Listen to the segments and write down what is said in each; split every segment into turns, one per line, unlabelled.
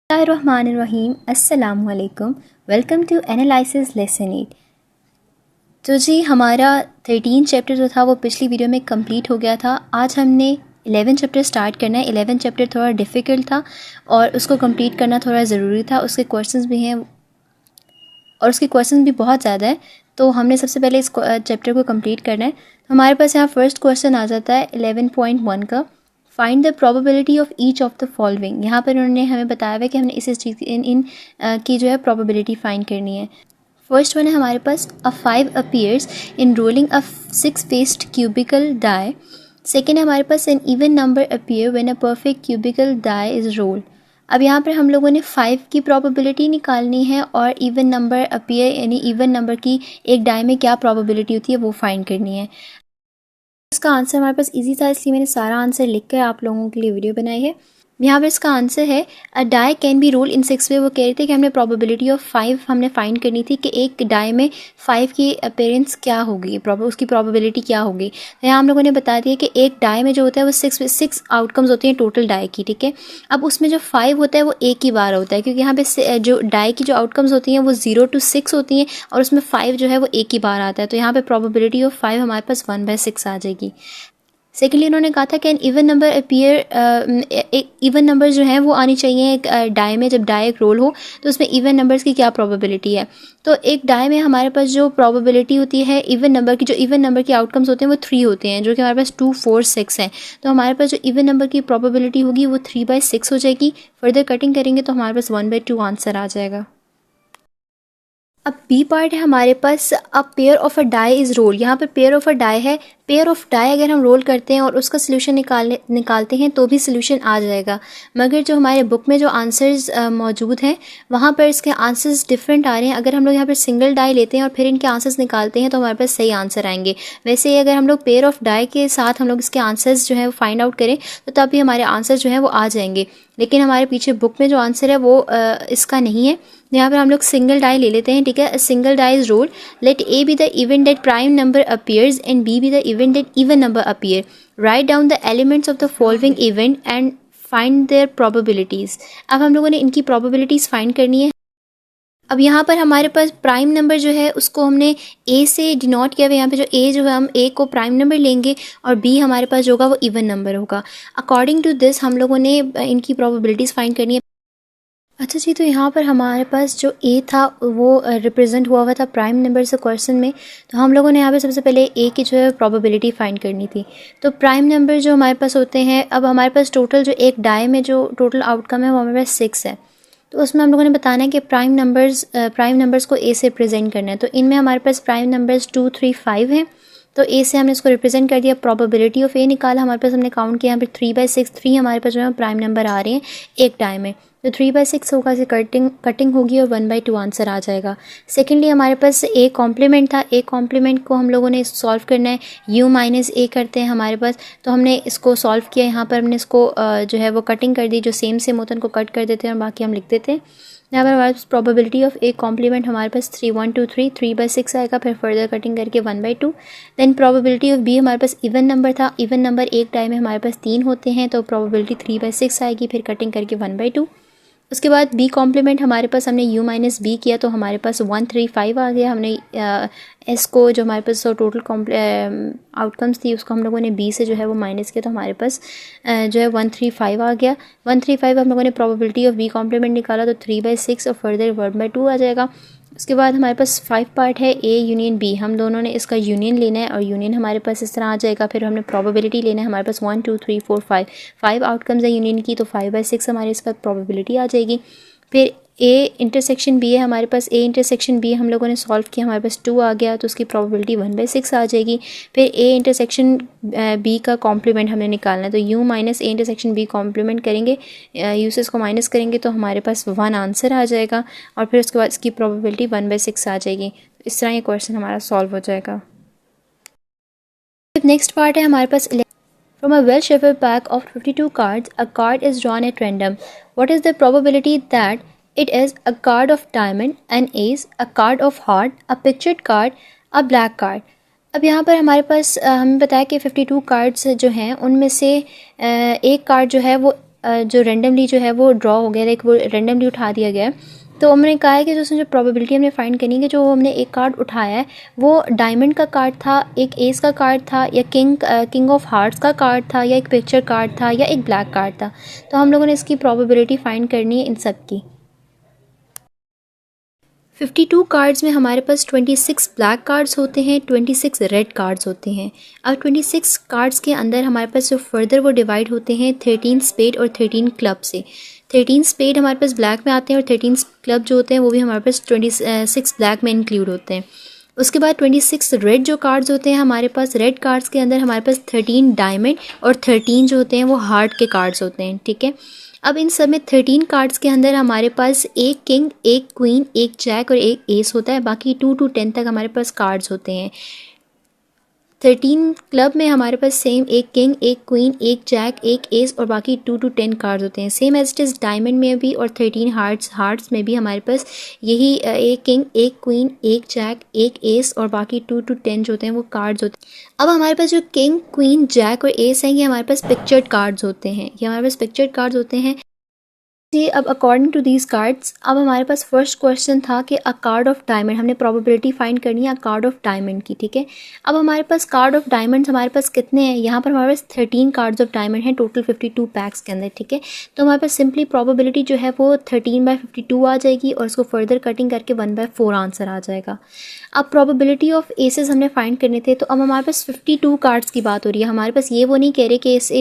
Bismillahirrahmanirrahim. Assalamualaikum. Welcome to analysis lesson 8। तो जी हमारा 13 chapter जो था वो पिछली वीडियो में कंप्लीट हो गया था। आज हमने 11 चैप्टर स्टार्ट करना है। 11 चैप्टर थोड़ा डिफ़िकल्ट था और उसको कंप्लीट करना थोड़ा ज़रूरी था। उसके क्वेश्चंस भी हैं और उसके क्वेश्चंस भी बहुत ज़्यादा है, तो हमने सबसे पहले इस चैप्टर को कंप्लीट करना है। तो हमारे पास यहाँ फर्स्ट क्वेश्चन आ जाता है 11.1 का, find the probability of each of the following. यहाँ पर उन्होंने हमें बताया हुआ है कि हमने इस चीज़ की जो है प्रोबेबिलिटी फाइंड करनी है। फर्स्ट वन है हमारे पास, a 5 appears in rolling a 6 faced cubical die. Second है हमारे पास, an even number appear when a perfect cubical die is rolled. अब यहाँ पर हम लोगों ने 5 की प्रोबेबिलिटी निकालनी है और इवन नंबर अपीयर यानी इवन नंबर की एक डाई में क्या प्रोबेबिलिटी होती है वो फाइंड करनी है। इसका आंसर हमारे पास इजी था, इसलिए मैंने सारा आंसर लिख कर आप लोगों के लिए वीडियो बनाई है। यहाँ पर इसका आंसर है a die can be roll in 6 way. वो कह रहे थे कि हमने प्रोबेबिलिटी ऑफ 5 हमने फाइंड करनी थी कि एक डाई में 5 की अपीयरेंस क्या होगी, उसकी प्रोबेबिलिटी क्या होगी। तो यहाँ हम लोगों ने बता दिया कि एक डाई में जो होता है वो 6 आउटकम्स होती हैं टोटल डाई की, ठीक है। अब उसमें जो 5 होता है वो एक ही बार होता है, क्योंकि यहाँ पे जो डाई की जो आउटकम्स होती हैं वो 0 to 6 होती हैं और उसमें 5 जो है वो एक ही बार आता है। तो यहाँ पे प्रोबेबिलिटी ऑफ 5 हमारे पास 1/6 आ जाएगी। सेकेंडली उन्होंने कहा था कि एन इवन नंबर अपीयर, एक इवन नंबर जो है वो आनी चाहिए एक डाई में। जब डाई एक रोल हो तो उसमें इवन नंबर्स की क्या प्रोबेबिलिटी है। तो एक डाई में हमारे पास जो प्रोबेबिलिटी होती है इवन नंबर की, जो इवन नंबर के आउटकम्स होते हैं वो 3 होते हैं, जो कि हमारे पास 2, 4, 6 हैं। तो हमारे पास जो इवन नंबर की प्रोबेबिलिटी होगी वो 3/6 हो जाएगी। फर्दर कटिंग करेंगे तो हमारे पास 1/2 आंसर आ जाएगा। अब बी पार्ट है हमारे पास, a pair of a die is roll. यहाँ पर पेयर ऑफ अ डाई है। पेयर ऑफ डाई अगर हम रोल करते हैं और उसका सोल्यूशन निकालते हैं तो भी सोल्यूशन आ जाएगा, मगर जो हमारे बुक में जो आंसर्स मौजूद हैं वहाँ पर इसके आंसर्स डिफरेंट आ रहे हैं। अगर हम लोग यहाँ पर सिंगल डाई लेते हैं और फिर इनके आंसर्स निकालते हैं तो हमारे पास सही आंसर आएंगे। वैसे ही अगर हम लोग पेयर ऑफ डाई के साथ हम लोग इसके आंसर्स जो है वो फाइंड आउट करें तो तब भी हमारे आंसर जो है वो आ जाएंगे, लेकिन हमारे पीछे बुक में जो आंसर है वो इसका नहीं है। यहाँ पर हम लोग सिंगल डाई ले लेते हैं, ठीक है। Single die is roll, let A be the event that prime number appears and B be the event that even number appear. Write down the elements of the following event and find their probabilities. अब हम लोगों ने इनकी probabilities find करनी है। अब यहाँ पर हमारे पास प्राइम नंबर जो है उसको हमने ए से डिनोट किया हुआ है। यहाँ पे जो ए जो है हम ए को प्राइम नंबर लेंगे और बी हमारे पास जो होगा वो इवन नंबर होगा। अकॉर्डिंग टू दिस हम लोगों ने इनकी प्रोबेबिलिटीज़ फाइंड करनी है। अच्छा जी, तो यहाँ पर हमारे पास जो ए था वो रिप्रेजेंट हुआ था प्राइम नंबर से क्वेश्चन में। तो हम लोगों ने यहाँ पे सबसे पहले ए की जो है प्रोबेबिलिटी फाइंड करनी थी। तो प्राइम नंबर जो हमारे पास होते हैं, अब हमारे पास टोटल जो एक डाई में जो टोटल आउटकम है वो हमारे पास 6 है। तो उसमें हम लोगों ने बताना है कि प्राइम नंबर्स को ए से रिप्रेजेंट करना है। तो इनमें हमारे पास प्राइम नंबर्स 2, 3, 5 हैं। तो ए से हमने इसको रिप्रेजेंट कर दिया। प्रोबेबिलिटी ऑफ ए निकाला, हमारे पास हमने काउंट किया यहाँ पे 3/6, 3 हमारे पास जो है प्राइम नंबर आ रहे हैं एक डाई में। तो 3/6 होगा, इसे कटिंग होगी और 1/2 आंसर आ जाएगा। सेकेंडली हमारे पास ए कॉम्प्लीमेंट था। ए कॉम्प्लीमेंट को हम लोगों ने सॉल्व करना है, u माइनस ए करते हैं हमारे पास। तो हमने इसको सॉल्व किया, यहाँ पर हमने इसको जो है वो कटिंग कर दी, जो सेम होता है उनको कट कर देते हैं और बाकी हम लिख देते हैं। यहाँ पर हमारे पास प्रोबेबिलिटी ऑफ ए कॉम्प्लीमेंट हमारे पास 3, 1, 2, 3, 3/6 आएगा, फिर फर्दर कटिंग करके 1/2। देन प्रोबेबिलिटी ऑफ बी हमारे पास इवन नंबर था। इवन नंबर एक डाई में हमारे पास 3 होते हैं, तो प्रोबेबिलिटी 3/6 आएगी, फिर कटिंग करके 1/2। उसके बाद बी कॉम्प्लीमेंट हमारे पास हमने u माइनस बी किया तो हमारे पास 1, 3, 5 आ गया। हमने एस को जो हमारे पास टोटल आउटकम्स थी उसको हम लोगों ने बी से जो है वो माइनस किया, तो हमारे पास जो है 1, 3, 5 आ गया। 1, 3, 5 हम लोगों ने प्रोबेबिलिटी ऑफ बी कॉम्प्लीमेंट निकाला तो 3/6 और फर्दर 1/2 आ जाएगा। उसके बाद हमारे पास 5 पार्ट है, ए यूनियन बी। हम दोनों ने इसका यूनियन लेना है और यूनियन हमारे पास इस तरह आ जाएगा। फिर हमने प्रोबेबिलिटी लेना है, हमारे पास 1, 2, 3, 4, 5 आउटकम्स है यूनियन की, तो 5/6 हमारे इस पर प्रोबेबिलिटी आ जाएगी। फिर ए इंटरसेक्शन बी है हमारे पास। ए इंटरसेक्शन बी हम लोगों ने सॉल्व किया, हमारे पास 2 आ गया, तो उसकी प्रोबेबिलिटी 1/6 आ जाएगी। फिर ए इंटरसेक्शन बी का कॉम्प्लीमेंट हमने निकालना है, तो u minus A intersection B complement करेंगे, यू से इसको माइनस करेंगे तो हमारे पास 1 आंसर आ जाएगा और फिर उसके बाद इसकी प्रोबेबिलिटी 1/6 आ जाएगी। इस तरह ये क्वेश्चन हमारा सॉल्व हो जाएगा। नेक्स्ट पार्ट है हमारे पास, from a well shuffled pack of 52 cards, a card is drawn at random. What is the probability that it is a card of diamond, an ace, a card of heart, a pictured card, a black card? अब यहाँ पर हमारे पास हमें बताया कि 52 cards जो हैं उनमें से एक कार्ड जो है वो जो रेंडमली जो है वो ड्रॉ हो गया, लाइक वो रेंडमली उठा दिया गया। तो हमने कहा है कि जो उसमें जो प्रोबेबिलिटी हमने फाइंड करनी है कि जो हमने एक कार्ड उठाया है वो डायमंड का कार्ड था, एक एस का कार्ड था, या किंग ऑफ हार्ट्स का कार्ड था, या एक पिक्चर कार्ड था, या एक ब्लैक कार्ड था। तो हम लोगों ने इसकी प्रोबेबिलिटी फाइंड करनी है इन सब की। 52 कार्ड्स में हमारे पास 26 ब्लैक कार्ड्स होते हैं, 26 रेड कार्ड्स होते हैं। अब 26 कार्ड्स के अंदर हमारे पास जो फर्दर वो डिवाइड होते हैं 13 स्पेड और 13 क्लब से। 13 स्पेड हमारे पास ब्लैक में आते हैं और 13 क्लब जो होते हैं वो भी हमारे पास 26 ब्लैक में इंक्लूड होते हैं। उसके बाद 26 रेड जो कार्ड्स होते हैं हमारे पास, रेड कार्ड्स के अंदर हमारे पास 13 डायमंड और 13 जो होते हैं वो हार्ट के कार्ड्स होते हैं, ठीक है। अब इन सब में 13 कार्ड्स के अंदर हमारे पास एक किंग, एक क्वीन, एक जैक और एक एस होता है। बाकी 2 to 10 तक हमारे पास कार्ड्स होते हैं। 13 क्लब में हमारे पास सेम एक किंग, एक क्वीन, एक जैक, एक एस और बाकी 2 to 10 कार्ड्स होते हैं। Same as it is diamond में भी और 13 हार्ट्स में भी हमारे पास यही एक किंग, एक क्वीन, एक जैक, एक एस और बाकी 2 to 10 जो होते हैं वो कार्ड्स होते हैं। अब हमारे पास जो किंग, क्वीन, जैक और एस हैं ये हमारे पास पिक्चर्ड कार्ड्स होते हैं, ये हमारे पास पिक्चर्ड कार्ड्स होते हैं जी। अब अकॉर्डिंग टू दीज कार्ड्स, अब हमारे पास फर्स्ट क्वेश्चन था कि अ कार्ड ऑफ डायमंड, हमने प्रोबेबिलिटी फाइंड करनी है अ कार्ड ऑफ डायमंड की, ठीक है। अब हमारे पास कार्ड ऑफ डायमंड्स हमारे पास कितने हैं, यहाँ पर हमारे पास 13 कार्ड्स ऑफ डायमंड हैं टोटल 52 पैक्स के अंदर, ठीक है। तो हमारे पास सिंपली प्रोबेबिलिटी जो है वो 13/52 आ जाएगी और उसको फर्दर कटिंग करके 1/4 आंसर आ जाएगा। अब प्रोबेबिलिटी ऑफ एसेस हमने फाइंड करने थे, तो अब हमारे पास 52 कार्ड्स की बात हो रही है। हमारे पास ये वो नहीं कह रहे कि इस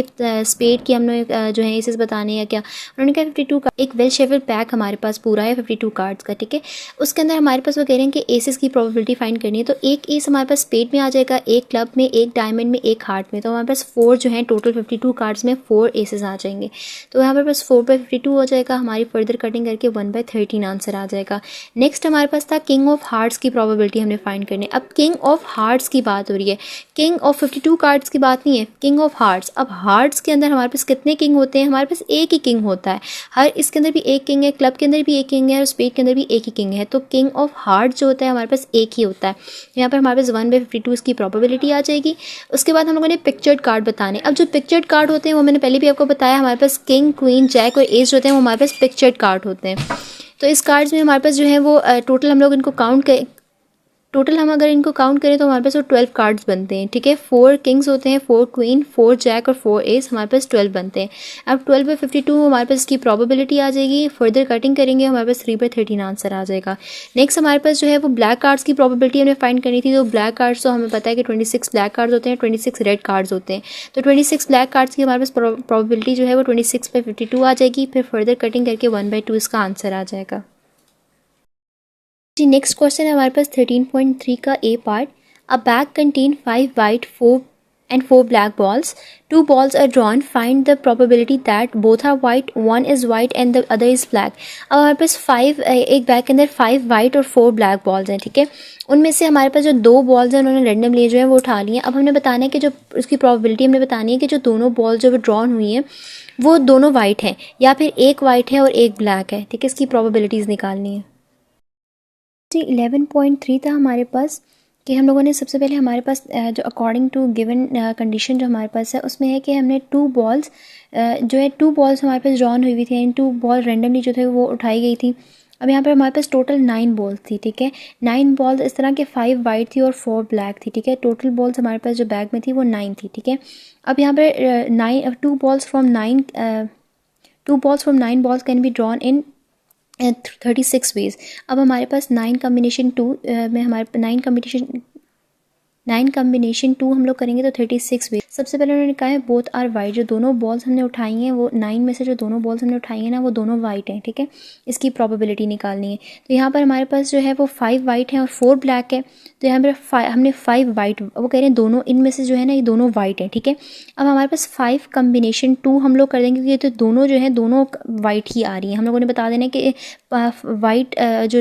स्पेड की हमने जो है एसेस बताने या क्या, उन्होंने कहा 52 का एक वेल शेफल पैक हमारे पास पूरा है 52 कार्ड्स का, ठीक है। उसके अंदर हमारे पास वो कह रहे हैं कि एसेस की प्रोबेबिलिटी फाइंड करनी है। तो एक एस हमारे पास स्पेड में आ जाएगा, एक क्लब में, एक डायमंड में, एक हार्ट में। तो हमारे पास 4 जो है टोटल 52 कार्ड्स में 4 एसेस आ जाएंगे। तो यहाँ पर पास 4/52 हो जाएगा, हमारी फर्दर कटिंग करके 1/13 आंसर आ जाएगा। नेक्स्ट हमारे पास था किंग ऑफ हार्ट्स की प्रोबेबिलिटी हमने फाइंड करनी है। अब किंग ऑफ हार्ट्स की बात हो रही है, किंग ऑफ 52 कार्ड्स की बात नहीं है, किंग ऑफ हार्ट्स। अब हार्ट्स के अंदर हमारे पास कितने किंग होते हैं, हमारे पास एक ही किंग होता है। हर इसके अंदर भी एक किंग है, क्लब के अंदर भी एक किंग है और स्पेड के अंदर भी एक ही किंग है। तो किंग ऑफ हार्ट जो होता है हमारे पास एक ही होता है। यहाँ पर हमारे पास 1/52 इसकी प्रोबेबिलिटी आ जाएगी। उसके बाद हम लोगों ने पिक्चर्ड कार्ड बताने। अब जो पिक्चर्ड कार्ड होते हैं वो मैंने पहले भी आपको बताया, हमारे पास किंग, क्वीन, जैक और एस जो होते हैं वो हमारे पास पिक्चर्ड कार्ड होते हैं। तो इस कार्ड्स में हमारे पास जो है वो टोटल हम लोग इनको हम अगर इनको काउंट करें तो हमारे पास वो 12 कार्ड्स बनते हैं, ठीक है। 4 किंग्स होते हैं, 4 क्वीन, 4 जैक और 4 एस, हमारे पास 12 बनते हैं। अब 12/52 हमारे पास इसकी प्रोबेबिलिटी आ जाएगी। फर्दर कटिंग करेंगे हमारे पास 3/13 आंसर आ जाएगा। नेक्स्ट हमारे पास जो है वो ब्लैक कार्ड्स की प्रोबेबिलिटी हमें फाइंड करनी थी। तो ब्लैक कार्ड्स तो हमें पता है कि 26 ब्लैक कार्ड्स होते हैं, 26 रेड कार्ड्स होते हैं। तो 26 ब्लैक कार्ड्स की हमारे पास प्रोबेबिलिटी जो है वो 26/52 आ जाएगी। फिर फर्दर कटिंग करके 1/2 इसका आंसर आ जाएगा जी। नेक्स्ट क्वेश्चन है हमारे पास 13.3 का A part. A bag contain 5 white 4 black balls. 2 balls are drawn. Find the probability that both are white. One is white and the other is black. अब हमारे पास एक बैग के अंदर 5 वाइट और 4 ब्लैक बॉल्स हैं, ठीक है। उनमें से हमारे पास जो 2 बॉल्स हैं उन्होंने रेंडमली जो है वो उठा लिए। अब हमने बताना है कि जो उसकी प्रोबेबिलिटी हमने बतानी है कि जो दोनों बॉल्स जो वो ड्रॉन हुई हैं वो दोनों वाइट हैं या फिर एक वाइट है और एक ब्लैक है, ठीक है। इसकी प्रोबेबिलिटीज़ निकालनी है जी। 11.3 था हमारे पास कि हम लोगों ने सबसे पहले हमारे पास जो अकॉर्डिंग टू गिवन कंडीशन जो हमारे पास है उसमें है कि हमने 2 बॉल्स जो है 2 बॉल्स हमारे पास ड्रॉन हुई थी एंड 2 बॉल रेंडमली जो थे वो उठाई गई थी। अब यहाँ पर हमारे पास टोटल 9 बॉल्स थी, ठीक है। 9 बॉल्स इस तरह के 5 वाइट थी और 4 ब्लैक थी, ठीक है। टोटल बॉल्स हमारे पास जो बैग में थी वो 9 थी, ठीक है। अब यहाँ पर 2 balls from 9 balls can be drawn in 36 ways. अब हमारे पास 9 कॉम्बिनेशन 2 में हमारे 9 कॉम्बिनेशन 2 हम लोग करेंगे तो 36 वे। सबसे पहले उन्होंने कहा है बोथ आर वाइट, जो दोनों बॉल्स हमने उठाई हैं वो 9 में से जो दोनों बॉल्स हमने उठाई हैं ना वो दोनों वाइट हैं, ठीक है। इसकी प्रोबेबिलिटी निकालनी है। तो यहाँ पर हमारे पास जो है वो 5 वाइट हैं और 4 ब्लैक है। तो यहाँ पर हमने 5 वाइट, वो कह रहे हैं दोनों इनमें से जो है ना ये दोनों वाइट हैं, ठीक है। अब हमारे पास 5 कॉम्बिनेशन 2 हम लोग कर देंगे क्योंकि तो दोनों जो है दोनों वाइट ही आ रही हैं। हम लोगों ने बता देना कि वाइट जो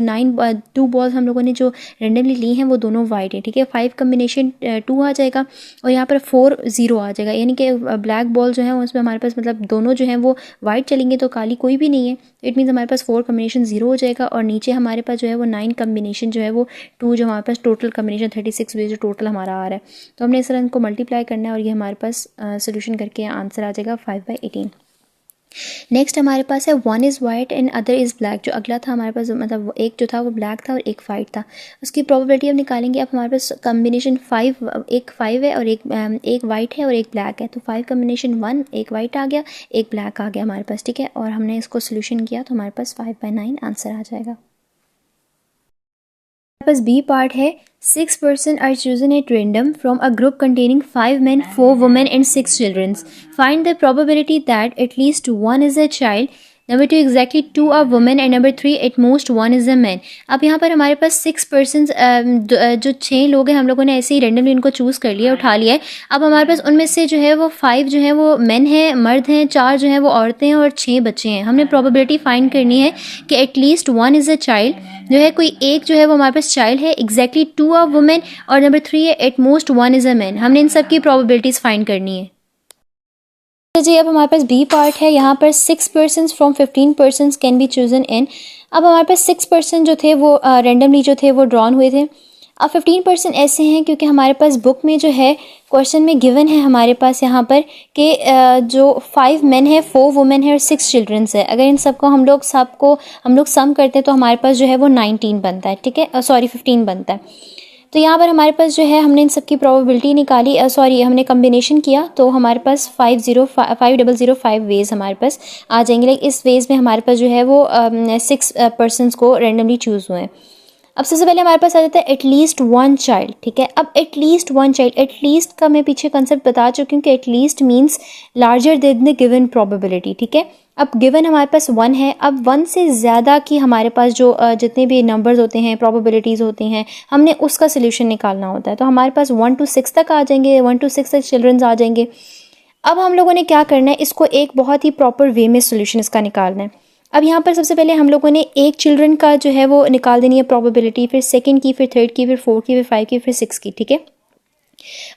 2 बॉल्स हम लोगों ने जो रेंडमली ली हैं वो दोनों वाइट हैं, ठीक है। 5 कॉम्बिनेशन 2 आ जाएगा और यहाँ पर 4 0 आ जाएगा, यानी कि ब्लैक बॉल जो है उसमें हमारे पास मतलब दोनों जो हैं वो वाइट चलेंगे तो काली कोई भी नहीं है। इट मीन्स हमारे पास 4 कॉम्बिनेशन 0 हो जाएगा और नीचे हमारे पास जो है वो 9 कॉम्बिनेशन जो है वो 2 जो हमारे पास टोटल कॉम्बिनेशन 36 वे जो टोटल हमारा आ रहा है। तो हमने इस तरह इनको मल्टीप्लाई करना है और ये हमारे पास सोल्यूशन करके आंसर आ जाएगा 5/18। नेक्स्ट हमारे पास है one is white and other is black. जो अगला था हमारे पास, मतलब एक जो था वो ब्लैक था और एक वाइट था, उसकी प्रोबेबिलिटी अब निकालेंगे। अब हमारे पास कम्बिनेशन 5, एक 5 है और एक वाइट है और एक ब्लैक है, तो 5 कम्बिनेशन 1, एक वाइट आ गया, एक ब्लैक आ गया हमारे पास, ठीक है। और हमने इसको सोल्यूशन किया तो हमारे पास 5/9 आंसर आ जाएगा। हमारे पास बी पार्ट है 6 person are chosen at random from a group containing 5 men, 4 women and 6 children. Find the probability that at least one is a child. Number 2 exactly 2 are women and number 3 at most 1 is a man. अब यहाँ पर हमारे पास 6 persons, जो 6 लोग हैं, हम लोगों ने ऐसे ही रेंडमली इनको चूज़ कर लिया, उठा लिया है। अब हमारे पास उनमें से जो है वो 5 जो है वो मैन हैं, मर्द हैं, 4 जो है वो औरतें हैं और 6 बच्चे हैं। हमने प्रोबेबिलिटी फाइंड करनी है कि एटलीस्ट 1 इज़ अ चाइल्ड, जो है कोई एक जो है वो हमारे पास चाइल्ड है, एग्जैक्टली 2 आर वुमेन और नंबर 3 है eight most 1 is a man. हमने इन सब की प्रोबेबिलिटीज़ फाइंड करनी है। जी अब हमारे पास बी पार्ट है, यहाँ पर 6 persons from 15 persons can be chosen in. अब हमारे पास 6 पर्सन जो थे वो रेंडमली जो थे वो ड्रॉन हुए थे। अब 15 पर्सन ऐसे हैं क्योंकि हमारे पास बुक में जो है क्वेश्चन में गिवन है हमारे पास यहाँ पर कि जो 5 मेन है, 4 वुमेन है और 6 चिल्ड्रंस है। अगर इन सबको हम लोग सम करते हैं तो हमारे पास जो है वो 19 बनता है, ठीक है, सॉरी 15 बनता है। तो यहाँ पर हमारे पास जो है हमने इन सब की प्रोबेबिलिटी निकाली, हमने कम्बिनेशन किया तो हमारे पास 5005 वेज हमारे पास आ जाएंगे। लाइक इस वेज में हमारे पास जो है वो 6 पर्सनस को रेंडमली चूज़ हुए हैं। अब सबसे पहले हमारे पास आ जाता है एटलीस्ट 1 चाइल्ड, ठीक है। अब एटलीस्ट 1 चाइल्ड, एटलीस्ट का मैं पीछे कंसेप्ट बता चुकी हूँ कि at least means larger than the given probability, ठीक है। अब गिवन हमारे पास 1 है, अब 1 से ज़्यादा की हमारे पास जो जितने भी नंबर्स होते हैं, प्रोबेबिलिटीज़ होती हैं, हमने उसका सोल्यूशन निकालना होता है। तो हमारे पास 1 to 6 तक आ जाएंगे, 1 to 6 तक चिल्ड्रंस आ जाएंगे। अब हम लोगों ने क्या करना है, इसको एक बहुत ही प्रॉपर वे में सोल्यूशन इसका निकालना है। अब यहाँ पर सबसे पहले हम लोगों ने एक चिल्ड्रन का जो है वो निकाल देनी है प्रोबेबिलिटी, फिर सेकंड की, फिर थर्ड की, फिर फोर्थ की, फिर 5 की, फिर 6 की, ठीक है।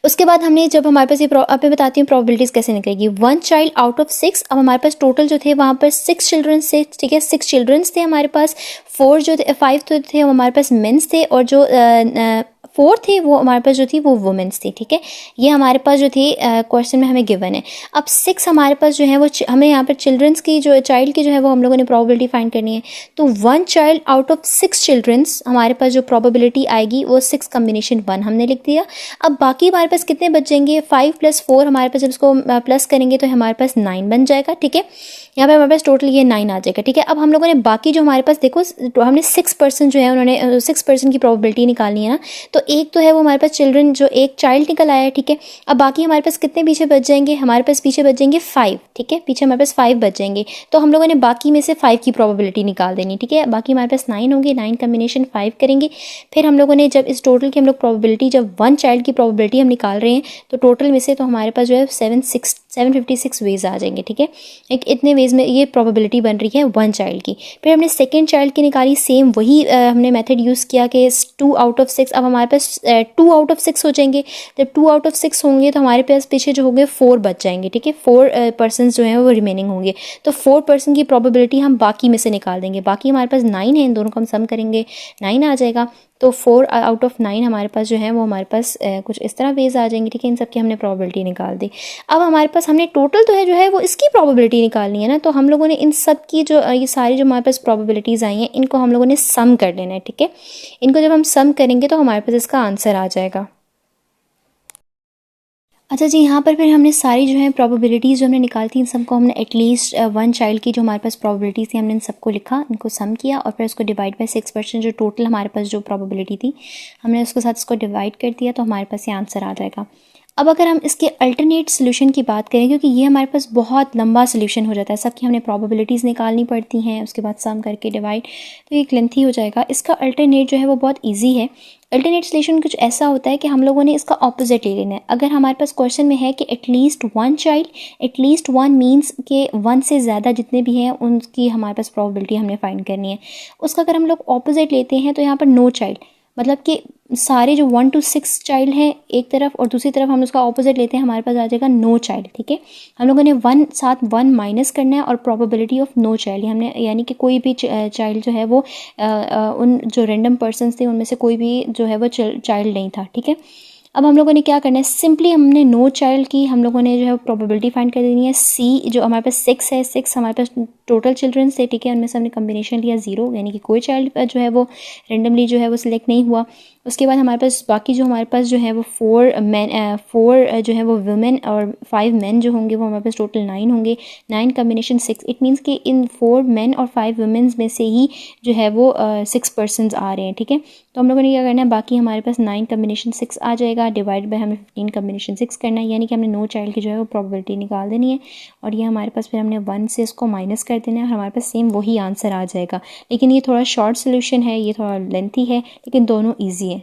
उसके बाद हमने जब हमारे पास ये अब मैं बताती हूँ प्रोबेबिलिटीज़ कैसे निकलेगी। 1 चाइल्ड आउट ऑफ 6, अब हमारे पास टोटल जो थे वहाँ पर 6 चिल्ड्रंस थे, ठीक है, 6 चिल्ड्रंस थे हमारे पास। 5 तो थे हमारे पास मेंस थे और जो 4 थे वो हमारे पास जो थी वो वुमेन्स थी, ठीक है। ये हमारे पास जो थी क्वेश्चन में हमें गिवन है। अब 6 हमारे पास जो है वो हमें यहाँ पर चिल्ड्रंस की जो चाइल्ड की जो है वो हम लोगों ने प्रोबेबिलिटी फाइंड करनी है। तो 1 चाइल्ड आउट ऑफ 6 चिल्ड्रंस हमारे पास जो प्रोबेबिलिटी आएगी वो 6 कम्बिनेशन 1 हमने लिख दिया। अब बाकी हमारे पास कितने बचेंगे, 5 + 4 हमारे पास, जब इसको प्लस करेंगे तो हमारे पास 9 बन जाएगा, ठीक है। यहाँ पे हमारे पास टोटल ये 9 आ जाएगा, ठीक है। अब हम लोगों ने बाकी जो हमारे पास देखो, हमने 6 पर्सन जो है उन्होंने 6 पर्सन की प्रोबेबिलिटी निकालनी है ना। तो एक तो है वो हमारे पास चिल्ड्रन, जो एक चाइल्ड निकल आया है, ठीक है। अब बाकी हमारे पास कितने पीछे बच जाएंगे, हमारे पास पीछे बच जाएंगे 5, ठीक है, पीछे हमारे पास 5 बच जाएंगे। तो हम लोगों ने बाकी में से 5 की प्रोबेबिलिटी निकाल देनी, ठीक है। बाकी हमारे पास 9 होंगे, 9 कम्बिनेशन 5 करेंगे। फिर हम लोगों ने जब इस टोटल की हम लोग प्रोबेबिलिटी, जब 1 चाइल्ड की प्रोबेबिलिटी हम निकाल रहे हैं तो टोटल में से तो हमारे पास जो है 756 वेज आ जाएंगे, ठीक है। एक इतने वेज में ये प्रोबेबिलिटी बन रही है 1 चाइल्ड की। फिर हमने सेकंड चाइल्ड की निकाली, सेम वही हमने मेथड यूज़ किया कि 2 आउट ऑफ 6। अब हमारे पास 2 आउट ऑफ 6 हो जाएंगे। जब 2 आउट ऑफ 6 होंगे तो हमारे पास पीछे जो होंगे 4 बच जाएंगे, ठीक है। 4 पर्सन जो हैं वो रिमेनिंग होंगे। तो 4 पर्सन की प्रोबेबिलिटी हम बाकी में से निकाल देंगे। बाकी हमारे पास 9 है, इन दोनों को हम सम करेंगे, 9 आ जाएगा। तो 4 आउट ऑफ 9 हमारे पास जो है वो हमारे पास कुछ इस तरह वेज आ जाएंगे, ठीक है। इन सब की हमने प्रोबेबिलिटी निकाल दी। अब हमारे पास हमने टोटल तो है जो है वो इसकी प्रोबेबिलिटी निकालनी है ना। तो हम लोगों ने इन सब की जो ये सारी जो हमारे पास प्रोबेबिलिटीज़ आई हैं इनको हम लोगों ने सम कर लेना है, ठीक है। इनको जब हम सम करेंगे तो हमारे पास इसका आंसर आ जाएगा। अच्छा जी, यहाँ पर फिर हमने सारी जो है प्रोबेबिलिटीज़ जो हमने निकाली थी इन सबको हमने एटलीस्ट 1 चाइल्ड की जो हमारे पास प्रोबेबिलिटीज़ थी हमने इन सबको लिखा, इनको सम किया और फिर उसको डिवाइड बाय 6% जो टोटल हमारे पास जो प्रोबेबिलिटी थी हमने उसके साथ इसको डिवाइड कर दिया तो हमारे पास ये आंसर आ जाएगा। अब अगर हम इसके अल्टरनेट सोल्यूशन की बात करें, क्योंकि ये हमारे पास बहुत लंबा सोल्यूशन हो जाता है, सबकी हमने प्रोबेबिलिटीज़ निकालनी पड़ती हैं, उसके बाद सम करके डिवाइड, तो ये लेंथी हो जाएगा। इसका अल्टरनेट जो है वो बहुत ईजी है। अल्टरनेट सोल्यूशन कुछ ऐसा होता है कि हम लोगों ने इसका ऑपोजिट ले लेना है। अगर हमारे पास क्वेश्चन में है कि एटलीस्ट 1 चाइल्ड, एटलीस्ट 1 मीन्स के 1 से ज़्यादा जितने भी हैं उनकी हमारे पास प्रोबेबिलिटी हमने फाइंड करनी है। उसका अगर हम लोग ऑपोजिट लेते हैं तो यहाँ पर नो चाइल्ड, मतलब कि सारे जो 1 to 6 चाइल्ड हैं एक तरफ और दूसरी तरफ हम उसका ऑपोजिट लेते हैं, हमारे पास आ जाएगा नो चाइल्ड, ठीक है। हम लोगों ने 1 साथ 1 माइनस करना है और प्रोबेबिलिटी ऑफ नो चाइल्ड हमने, यानी कि कोई भी चाइल्ड जो है वो उन जो रैंडम पर्सन्स थे उनमें से कोई भी जो है वो चाइल्ड नहीं था, ठीक है। अब हम लोगों ने क्या करना है, सिंपली हमने नो चाइल्ड की हम लोगों ने जो है प्रोबेबिलिटी फाइंड कर देनी है। सी जो हमारे पास 6 है, 6 हमारे पास टोटल चिल्ड्रन से, ठीक है, उनमें से हमने कम्बिनेशन लिया 0, यानी कि कोई चाइल्ड जो है वो रेंडमली जो है वो सिलेक्ट नहीं हुआ। उसके बाद हमारे पास बाकी जो हमारे पास जो है वो 4 जो है वो वुमेन और 5 मेन जो होंगे वो हमारे पास टोटल 9 होंगे। 9 कम्बिनेशन 6, इट मीन्स कि इन 4 मेन और 5 वुमेन्स में से ही जो है वो 6 पर्सनस आ रहे हैं, ठीक है। तो हम लोगों ने क्या करना है, बाकी हमारे पास 9 कम्बिनेशन 6 आ जाएगा, डिवाइड बाय हमें 15 कम्बिनेशन 6 करना है, यानी कि हमने नो चाइल्ड की जो है वो प्रोबेबिलिटी निकाल देनी है। और ये हमारे पास फिर हमने 1 से इसको माइनस कर देना है और हमारे पास सेम वही आंसर आ जाएगा। लेकिन ये थोड़ा शॉर्ट सोल्यूशन है, ये थोड़ा लेंथी है, लेकिन दोनों ईजी है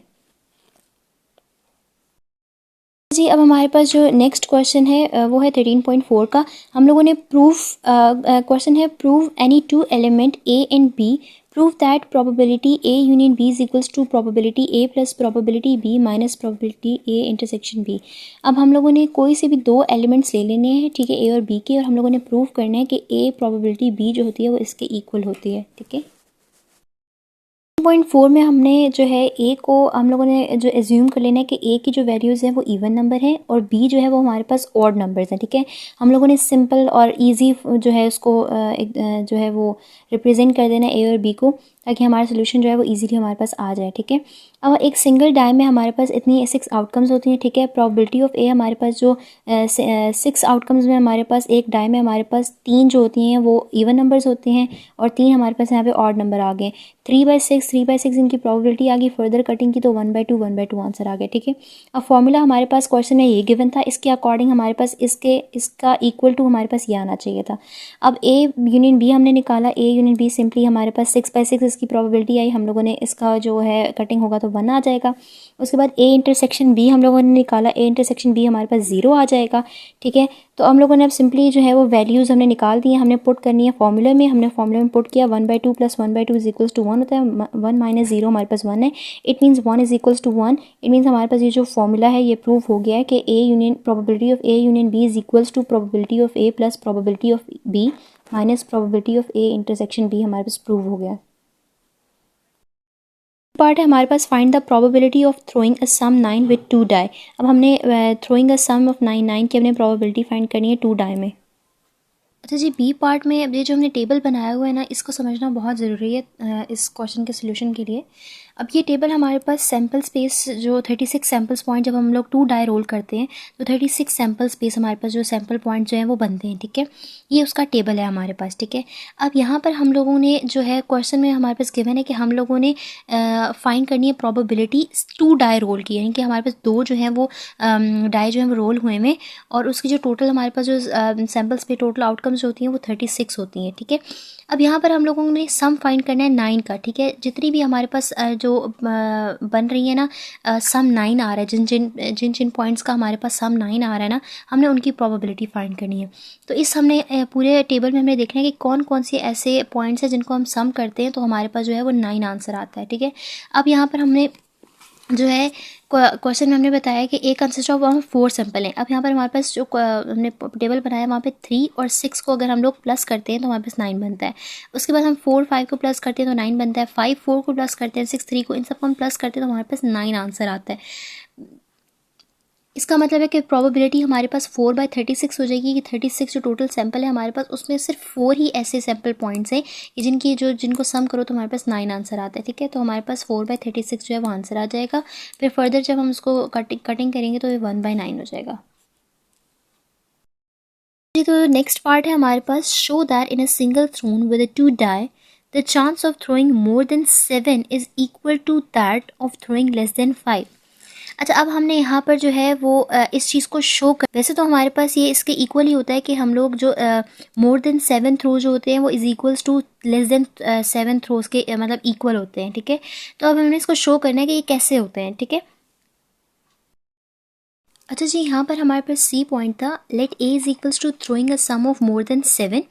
जी। अब हमारे पास जो नेक्स्ट क्वेश्चन है वो है 13.4 का। हम लोगों ने क्वेश्चन है prove any two element A and B, prove that probability A union B is equals to probability A plus probability B minus probability A intersection B. अब हम लोगों ने कोई से भी 2 एलिमेंट्स ले लेने हैं, ठीक है, ए और बी के, और हम लोगों ने प्रूव करना है कि ए प्रोबेबिलिटी बी जो होती है वो इसके इक्वल होती है, ठीक है। 2.4 में हमने जो है ए को हम लोगों ने जो एज्यूम कर लेना है कि ए की जो वैल्यूज़ हैं वो इवन नंबर है और बी जो है वो हमारे पास ऑड नंबर्स हैं, ठीक है। हम लोगों ने सिंपल और इजी जो है उसको जो है वो रिप्रेजेंट कर देना है ए और बी को, ताकि हमारा सोल्यूशन जो है वो इजीली हमारे पास आ जाए, ठीक है। अब एक सिंगल डाई में हमारे पास इतनी 6 आउटकम्स होती हैं, ठीक है। प्रोबेबिलिटी ऑफ ए हमारे पास जो 6 आउटकम्स में हमारे पास एक डाई में हमारे पास 3 जो होती हैं वो इवन नंबर्स होते हैं और 3 हमारे पास यहाँ पे ऑड नंबर आ गए। 3/6 इनकी प्रोबेबिलिटी आ गई, फर्दर कटिंग की तो 1/2 आंसर आ गया, ठीक है। अब फॉर्मूला हमारे पास क्वेश्चन में ये गिवन था, इसके अकॉर्डिंग हमारे पास इसका इक्वल टू हमारे पास ये आना चाहिए था। अब ए यूनियन बी हमने निकाला, ए यूनियन बी सिंपली हमारे पास 6/6 इसकी प्रोबेबिलिटी आई, हम लोगों ने इसका जो है कटिंग होगा तो 1 आ जाएगा। उसके बाद ए इंटरसेक्शन बी हम लोगों ने निकाला, ए इंटरसेक्शन बी हमारे पास 0 आ जाएगा, ठीक है। तो हम लोगों ने अब सिंपली जो है वो वैल्यूज़ हमने निकाल दी हैं, हमने पुट करनी है फॉर्मूले में। हमने फॉर्मूले में पुट किया 1/2 + 1/2 इज इक्वल्स टू 1 होता है, 1 - 0 हमारे पास 1 है, it means 1 is equals to 1। It means हमारे पास ये जो फॉर्मूला है ये प्रूव हो गया है कि A union probability of A union B is equals to probability of A plus probability of B minus probability of A intersection B हमारे पास प्रूव हो गया। पार्ट है हमारे पास find the probability of throwing a sum 9 with 2 die. अब हमने throwing a sum of 9 की हमने प्रोबेबिलिटी फाइंड करनी है 2 डाई में। अच्छा जी, बी पार्ट में अब ये जो हमने टेबल बनाया हुआ है ना, इसको समझना बहुत ज़रूरी है इस क्वेश्चन के सोल्यूशन के लिए। अब ये टेबल हमारे पास सैम्पल स्पेस जो 36 सैम्पल्स पॉइंट जब हम लोग 2 डाई रोल करते हैं तो 36 सैम्पल स्पेस हमारे पास जो सैम्पल पॉइंट जो है वो बनते हैं, ठीक है। ये उसका टेबल है हमारे पास, ठीक है। अब यहाँ पर हम लोगों ने जो है क्वेश्चन में हमारे पास गिवन है कि हम लोगों ने फाइंड करनी है प्रोबेबिलिटी 2 डाई रोल की, यानी कि हमारे पास 2 जो है वो डाई जो है वो रोल हुए में, और उसकी जो टोटल हमारे पास जो सैम्पल्स पे टोटल आउटकम्स होती हैं वो 36 होती हैं, ठीक है। अब यहाँ पर हम लोगों ने सम फाइंड करना है 9 का, ठीक है। जितनी भी हमारे पास जो बन रही है ना, सम 9 आ रहा है, जिन जिन पॉइंट्स का हमारे पास सम 9 आ रहा है ना, हमने उनकी प्रोबेबिलिटी फाइंड करनी है। तो इस हमने पूरे टेबल में हमने देखना है कि कौन कौन से ऐसे पॉइंट्स हैं जिनको हम सम करते हैं तो हमारे पास जो है वो 9 आंसर आता है, ठीक है। अब यहाँ पर हमने जो है क्वेश्चन में हमने बताया कि ए कंसिस्ट ऑफ 4 सैंपल हैं। अब यहाँ पर हमारे पास जो हमने टेबल बनाया वहाँ पे 3 और 6 को अगर हम लोग प्लस करते हैं तो हमारे पास 9 बनता है। उसके बाद हम 4 5 को प्लस करते हैं तो 9 बनता है, 5 4 को प्लस करते हैं, 6 3 को, इन सबको हम प्लस करते हैं तो हमारे पास 9 आंसर आता है। इसका मतलब है कि प्रोबेबिलिटी हमारे पास 4/36 हो जाएगी कि 36 जो टोटल सैंपल है हमारे पास उसमें सिर्फ 4 ही ऐसे सैंपल पॉइंट्स हैं कि जिनको सम करो तो हमारे पास 9 आंसर आता है, ठीक है। तो हमारे पास 4/36 जो है वो आंसर आ जाएगा। फिर फर्दर जब हम उसको कटिंग करेंगे तो ये 1/9 हो जाएगा जी। तो नेक्स्ट पार्ट है हमारे पास, show that in a single thrown with 2 die the chance of throwing more than 7 is equal to that of throwing less than 5। अच्छा, अब हमने यहाँ पर जो है वो इस चीज़ को शो कर, वैसे तो हमारे पास ये इसके इक्वल ही होता है कि हम लोग जो मोर देन 7 थ्रो जो होते हैं वो is equals to less than 7 throws के मतलब इक्वल होते हैं, ठीक है। तो अब हमने इसको शो करना है कि ये कैसे होते हैं, ठीक है। अच्छा जी, यहाँ पर हमारे पास सी पॉइंट था, let A is equals to throwing a sum of more than 7।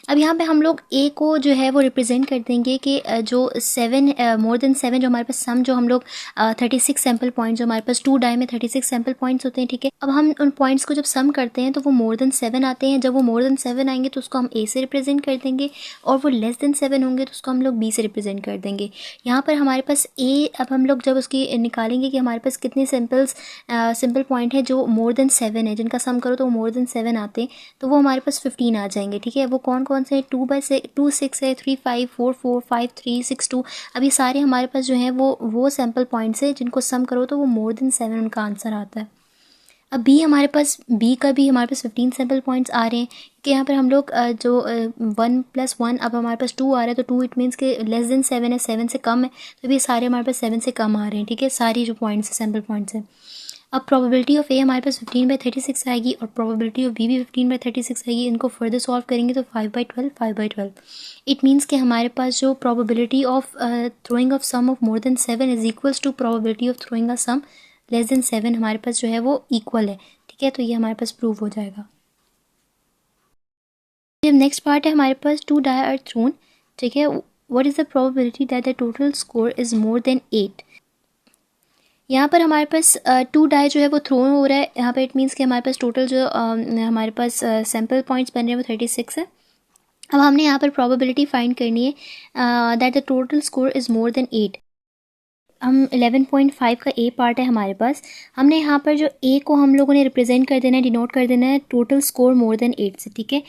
अब यहाँ पे हम लोग ए को जो है वो रिप्रेजेंट कर देंगे कि जो 7 मोर देन 7 जो हमारे पास सम जो हम लोग 36 सैम्पल पॉइंट जो हमारे पास 2 डाई में 36 सैम्पल पॉइंट्स होते हैं, ठीक है। अब हम उन पॉइंट्स को जब सम करते हैं तो वो मोर देन 7 आते हैं। जब वो मोर देन 7 आएंगे तो उसको हम ए से रिप्रेजेंट कर देंगे, और वो लेस देन 7 होंगे तो उसको हम लोग बी से रिप्रेजेंट कर देंगे। यहाँ पर हमारे पास ए, अब हम लोग जब उसकी निकालेंगे कि हमारे पास कितने सिंपल पॉइंट है जो मोर देन 7 है, जिनका सम करो तो वो मोर देन 7 आते हैं, तो वो हमारे पास 15 आ जाएंगे, ठीक है। वो कौन कौन से हैं? 2 6 है, 3 5 4 4 5 3 6 2। अब ये सारे हमारे पास जो है वो सैम्पल पॉइंट्स है जिनको सम करो तो वो मोर देन 7 उनका आंसर आता है। अब बी हमारे पास, बी का भी हमारे पास 15 सैम्पल पॉइंट्स आ रहे हैं कि यहाँ पर हम लोग जो 1+1, अब हमारे पास 2 आ रहा है तो 2 इट मीन्स कि लेस देन 7 है, 7 से कम है, तो ये सारे हमारे पास 7 से कम आ रहे हैं, ठीक है। सारी जो पॉइंट्स है सैम्पल पॉइंट्स है। अब प्रोबेबिलिटी ऑफ ए हमारे पास 15/36 आएगी और प्रोबेबिलिटी ऑफ बी भी 15/36 आएगी। इनको फर्दर सॉल्व करेंगे तो 5/12 5/12। इट मीन्स कि हमारे पास जो probability of throwing of sum of more than 7 is equals to probability of throwing a sum less than 7 हमारे पास जो है वो इक्वल है, ठीक है। तो ये हमारे पास प्रूव हो जाएगा। जब नेक्स्ट पार्ट है हमारे पास 2 die are thrown, ठीक है। What is the probability that the total score is more than 8। यहाँ पर हमारे पास 2 डाई जो है वो थ्रो हो रहा है। यहाँ पे इट मीन्स कि हमारे पास टोटल जो हमारे पास सैम्पल पॉइंट्स बन रहे हैं वो 36 है। अब हमने यहाँ पर प्रोबेबिलिटी फाइंड करनी है that the total score is more than 8। हम 11.5 का ए पार्ट है हमारे पास। हमने यहाँ पर जो ए को हम लोगों ने रिप्रेजेंट कर देना है, डिनोट कर देना है टोटल स्कोर मोर देन 8 से, ठीक है।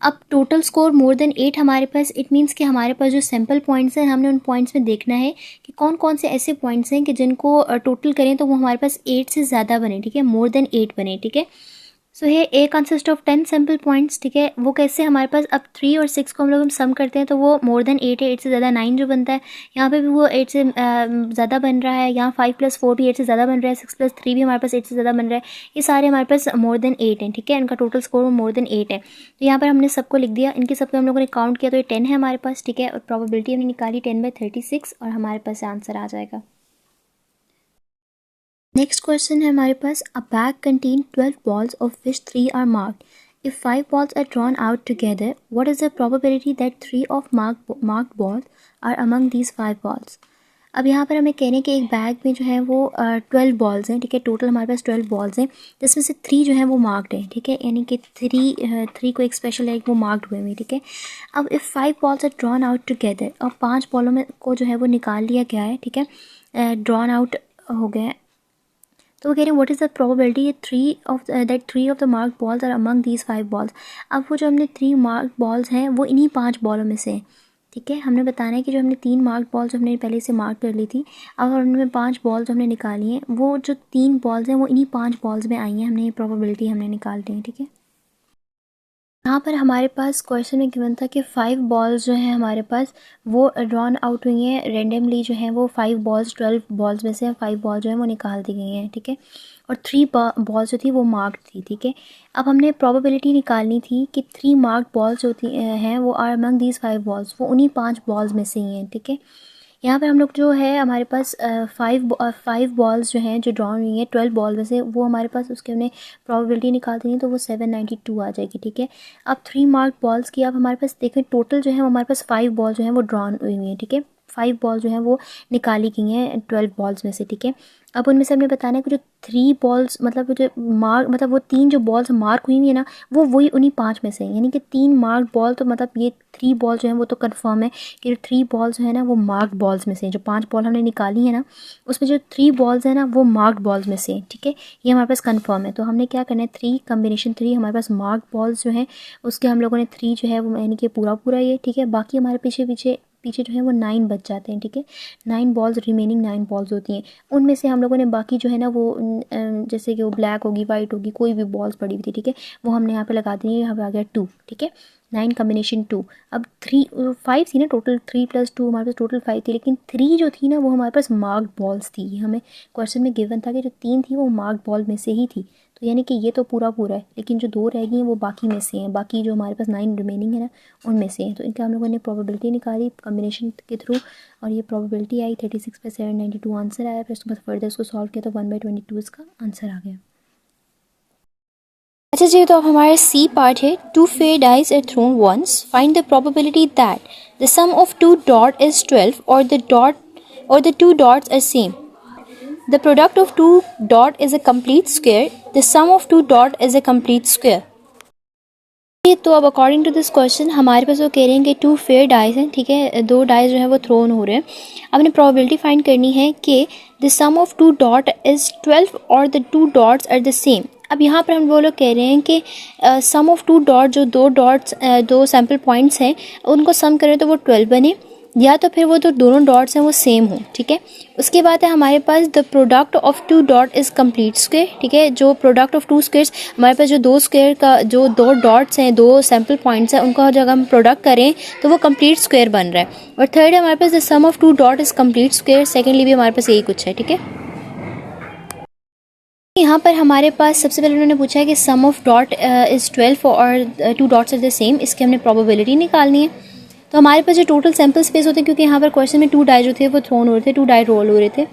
अब टोटल स्कोर मोर देन 8 हमारे पास, इट मीन्स कि हमारे पास जो सैम्पल पॉइंट्स हैं हमने उन पॉइंट्स में देखना है कि कौन कौन से ऐसे पॉइंट्स हैं कि जिनको टोटल करें तो वो हमारे पास 8 से ज़्यादा बने, ठीक है, मोर देन 8 बने, ठीक है। सो ये ए कंसिस्ट ऑफ 10 सैम्पल पॉइंट्स, ठीक है। वो कैसे हमारे पास, अब 3 और 6 को हम सम करते हैं तो वो मोर देन 8 है, 8 से ज़्यादा 9 जो बनता है। यहाँ पे भी वो 8 से ज़्यादा बन रहा है। यहाँ 5+4 भी 8 से ज़्यादा बन रहा है। 6+3 भी हमारे पास 8 से ज़्यादा बन रहा है। ये सारे हमारे पास मोर देन 8 हैं, ठीक है। इनका टोटल स्कोर मोर देन 8 है। तो यहाँ पर हमने सबको लिख दिया, इनके सबको हम लोगों ने काउंट किया तो ये 10 है हमारे पास, ठीक है। और प्रोबेबिलिटी हमने निकाली 10/36 और हमारे पास आंसर आ जाएगा। नेक्स्ट क्वेश्चन है हमारे पास, a bag contain 12 balls of which 3 are marked. If 5 balls are drawn out together, what is the probability that 3 of marked balls are among these 5 balls? अब यहाँ पर हमें कह रहे हैं कि एक बैग में जो है वो 12 बॉल्स हैं, ठीक है। टोटल हमारे पास 12 बॉल्स हैं जिसमें से 3 जो है वो मार्क्ड है, ठीक है। यानी कि 3 को एक स्पेशल है, वो मार्क्ड हुए हैं, ठीक है। अब if 5 balls are drawn out together, और 5 बॉलों में को जो है वो निकाल लिया गया है, ठीक है, ड्रॉन आउट हो गया है। तो वो कह रहे हैं what is the probability 3 of the mark balls are among these 5 balls. अब वो जो हमने 3 मार्क बॉल्स हैं वो इन्हीं 5 बॉलों में से हैं, ठीक है। हमने बताना है कि जो हमने 3 मार्क बॉल्स हमने पहले से मार्क कर ली थी, अब उनमें 5 बॉल्स हमने निकाली हैं, वो जो 3 बॉल्स हैं वो इन्हीं 5 बॉल्स में आई हैं। हमने ये प्रोबेबिलिटी हमने निकाल ली है, ठीक है। यहाँ पर हमारे पास क्वेश्चन में गिवन था कि 5 बॉल्स जो हैं हमारे पास वो ड्रॉन आउट हुई हैं रेंडमली, जो हैं वो 5 बॉल्स 12 बॉल्स में से 5 बॉल जो हैं वो निकाल दी गई हैं, ठीक है। और 3 बॉल्स जो थी वो मार्क्ड थी, ठीक है। अब हमने प्रोबेबिलिटी निकालनी थी कि 3 मार्क्ड बॉल्स होती हैं वो आर अमंग दीज 5 बॉल्स, वो उन्हीं 5 बॉल्स में से ही हैं, ठीक है। यहाँ पर हम लोग जो है हमारे पास 5 बॉल्स जो हैं जो ड्रॉन हुई हैं 12 बॉल में से, वो हमारे पास उसके हमने प्रोबेबिलिटी निकाल दी तो वो 792 आ जाएगी, ठीक है। अब 3 मार्क बॉल्स की अब हमारे पास देखें टोटल जो है हमारे पास 5 बॉल जो हैं वो ड्रॉन हुई हैं, ठीक है। 5 बॉल जो हैं वो निकाली गई हैं 12 बॉल्स में से, ठीक है। अब उनमें से हमने बताना है कि जो 3 बॉल्स मतलब जो मार्क मतलब वो 3 जो बॉल्स मार्क हुई है ना वो वही उन्हीं 5 में से हैं, यानी कि 3 मार्क बॉल, तो मतलब ये 3 बॉल जो हैं वो तो कंफर्म है कि जो 3 बॉल्स जो है ना वो मार्क बॉल्स में से हैं। जो 5 बॉल हमने निकाली है ना उसमें जो 3 बॉल्स हैं ना वो मार्क बॉल्स में से हैं, ठीक है। ये हमारे पास कंफर्म है। तो हमने क्या करना है, 3 कॉम्बिनेशन 3 हमारे पास मार्क बॉल्स जो हैं उसके हम लोगों ने 3 जो है वो यानी कि पूरा ये, ठीक है। बाकी हमारे पीछे जो है वो 9 बच जाते हैं, ठीक है। 9 बॉल्स, रिमेनिंग 9 बॉल्स होती हैं, उनमें से हम लोगों ने बाकी जो है ना वो जैसे कि वो ब्लैक होगी, वाइट होगी, कोई भी बॉल्स पड़ी हुई थी, ठीक है, वो हमने यहाँ पे लगा दी है। यहाँ पे आ गया 2, ठीक है। 9 कॉम्बिनेशन 2। अब 5 थी ना टोटल, 3+2 हमारे पास टोटल 5 थी, लेकिन 3 जो थी ना वो हमारे पास मार्क्ड बॉल्स थी। हमें क्वेश्चन में गिवन था कि जो 3 थी वो मार्क्ड बॉल में से ही थी, तो यानी कि ये तो पूरा है, लेकिन जो 2 रह गई हैं वो बाकी में से हैं। बाकी जो हमारे पास 9 रिमेनिंग है ना उनमें से हैं। तो इनका हम लोगों ने प्रोबेबिलिटी निकाली कॉम्बिनेशन के थ्रू, और ये प्रोबेबिलिटी आई 36/792 आंसर आया। फिर उसके बाद फर्दर इसको सॉल्व किया तो 1/22 इसका आंसर आ गया। अच्छा जी, तो अब हमारा सी पार्ट है, two fair dice are thrown once, find the probability that the sum of two dot is 12 और the two dots are same. The product of two dot is a complete square. The sum of two dot is a complete square. तो अब according to this question हमारे पास वो कह रहे हैं कि to fair dice हैं, ठीक है, दो डाइस जो है वो थ्रोन हो रहे हैं. अब हमने प्रोबेबिलिटी फाइंड करनी है कि the sum of two dot is 12 और the two dots are the same. अब यहाँ पर हम वो लोग कह रहे हैं कि सम ऑफ टू डॉट, जो दो डॉट्स दो सैम्पल पॉइंट्स हैं उनको सम करें तो वो 12 बने, या तो फिर वो जो दोनों डॉट्स हैं वो सेम हो. ठीक है, उसके बाद है हमारे पास the product of two dot is complete square. ठीक है, जो प्रोडक्ट ऑफ टू स्क्वायर्स, हमारे पास जो दो स्क्वायर का जो दो डॉट्स हैं, दो सैम्पल पॉइंट्स हैं, उनका जब हम प्रोडक्ट करें तो वो कंप्लीट स्क्वायर बन रहा है. और थर्ड है हमारे पास the sum of two dot is complete square. Secondly भी हमारे पास यही कुछ है. ठीक है, यहाँ पर हमारे पास सबसे पहले उन्होंने पूछा है कि सम ऑफ डॉट इज़ 12 और two dots are the same. इसकी हमने प्रोबेबिलिटी निकालनी है. तो हमारे पास जो टोटल सैम्पल स्पेस होते हैं, क्योंकि यहाँ पर क्वेश्चन में टू डाई जो थे वो थ्रोन हो रहे थे, टू डाई रोल हो रहे थे,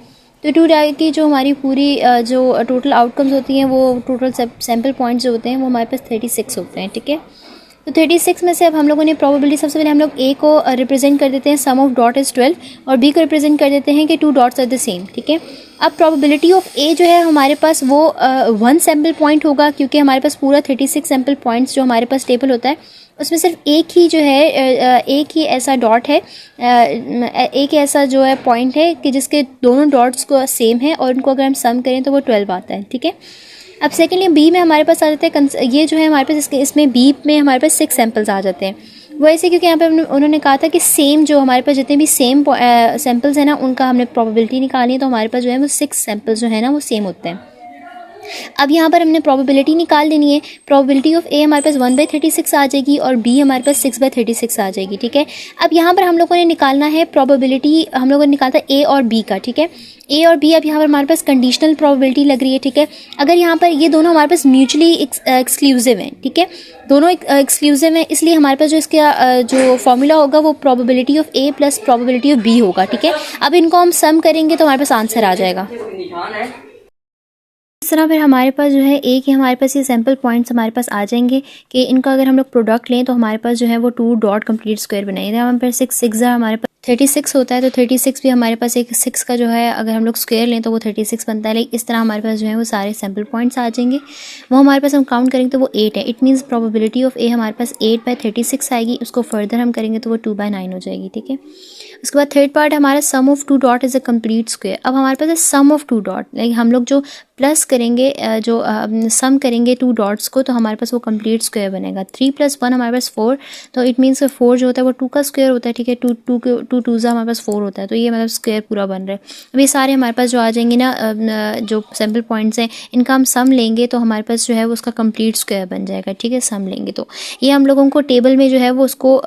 तो टू डाई की जो हमारी पूरी जो टोटल आउटकम्स होती हैं, वो टोटल सैम्पल पॉइंट्स जो होते हैं वो हमारे पास 36 होते हैं. ठीक है, तो 36 में से अब हम लोगों ने प्रोबेबिलिटी, सबसे पहले हम लोग ए को रिप्रेजेंट कर देते हैं सम ऑफ डॉट इज़ 12 और बी को रिप्रेजेंट कर देते हैं कि two dots are the same. ठीक है, अब प्रोबेबिलिटी ऑफ ए जो है हमारे पास वो 1 सैम्पल पॉइंट होगा, क्योंकि हमारे पास पूरा 36 सैम्पल पॉइंट्स जो हमारे पास टेबल होता है उसमें सिर्फ एक ही जो है एक ही ऐसा डॉट है, एक ऐसा जो है पॉइंट है कि जिसके दोनों डॉट्स को सेम है और उनको अगर हम सम करें तो वो 12 आता है. ठीक है, अब सेकेंडली बी में हमारे पास आ जाते हैं, ये जो है हमारे पास इसमें बी में हमारे पास 6 सैम्पल्स आ जाते हैं. वो ऐसे क्योंकि यहाँ पे उन्होंने कहा था कि सेम जो हमारे पास जितने भी सेम सैम्पल्स हैं ना उनका हमने प्रोबेबिलिटी निकालनी है, तो हमारे पास जो है वो 6 सैम्पल्स जो है ना वो सेम होते हैं. अब यहाँ पर हमने प्रोबेबिलिटी निकाल लेनी है. प्रोबेबिलिटी ऑफ ए हमारे पास 1/36 आ जाएगी और बी हमारे पास 6/36 आ जाएगी. ठीक है, अब यहाँ पर हम लोगों ने निकालना है प्रोबेबिलिटी, हम लोगों ने निकाला था ए और बी का. ठीक है, ए और बी अब यहाँ पर हमारे पास कंडीशनल प्रोबेबिलिटी लग रही है. ठीक है, अगर यहाँ पर ये दोनों हमारे पास म्यूचुअली एक्सक्लूसिव हैं, ठीक है, दोनों एक्सक्लूसिव हैं, इसलिए हमारे पास जो इसका जो फॉर्मूला होगा वो probability of A plus probability of B होगा. ठीक है, अब इनको हम सम करेंगे तो हमारे पास आंसर आ जाएगा. इस तरह फिर हमारे पास जो है एक ही हमारे पास ये सैम्पल पॉइंट्स हमारे पास आ जाएंगे कि इनका अगर हम लोग प्रोडक्ट लें तो हमारे पास जो है वो टू डॉट कंप्लीट स्क्वायर बनाएंगे. हमारे पास 6 हमारे पास 36 होता है, तो 36 भी हमारे पास एक 6 का जो है अगर हम लोग स्क्वायर लें तो वो 36 बनता है. लेकिन इस तरह हमारे पास जो है वो सारे सैम्पल पॉइंट्स आ जाएंगे, वो हमारे पास हम काउंट करेंगे तो वो 8 है. इट मीन्स प्रोबेबिलिटी ऑफ ए हमारे पास 8/36 आएगी. उसको फर्दर हम करेंगे तो वो 2/9 हो जाएगी. ठीक है, उसके बाद थर्ड पार्ट हमारा sum of two dot is a complete square. अब हमारे पास है sum of two dot, like हम लोग जो प्लस करेंगे, जो सम करेंगे टू डॉट्स को, तो हमारे पास वो कंप्लीट स्क्वायर बनेगा. 3 + 1 हमारे पास 4, तो इट मीन्स 4 जो होता है वो 2 का स्क्वायर होता है. ठीक है, 2 2 हमारे पास 4 होता है, तो ये मतलब स्क्वायर पूरा बन रहा है. अब ये सारे हमारे पास जो आ जाएंगे ना, जो सैम्पल पॉइंट्स हैं इनका हम सम लेंगे तो हमारे पास जो है वो उसका कंप्लीट स्क्वायर बन जाएगा. ठीक है, सम लेंगे तो ये हम लोगों को टेबल में जो है वो उसको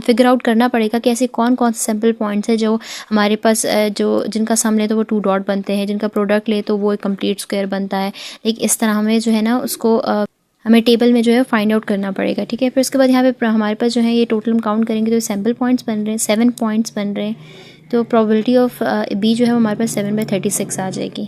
फिगर आउट करना पड़ेगा कि ऐसे कौन कौन से सैम्पल पॉइंट्स हैं जो हमारे पास जो जिनका सम ले तो वो 2 डॉट बनते हैं, जिनका प्रोडक्ट ले तो वो एक कंप्लीट स्क्वायर बनता है. लेकिन इस तरह हमें जो है ना उसको हमें टेबल में जो है फाइंड आउट करना पड़ेगा. ठीक है, फिर उसके बाद यहाँ पे हमारे पास जो है ये टोटल हम काउंट करेंगे तो सैम्पल पॉइंट्स बन रहे हैं, 7 पॉइंट्स बन रहे हैं. तो प्रोबेबिलिटी ऑफ बी जो है वो हमारे पास 7/36 आ जाएगी.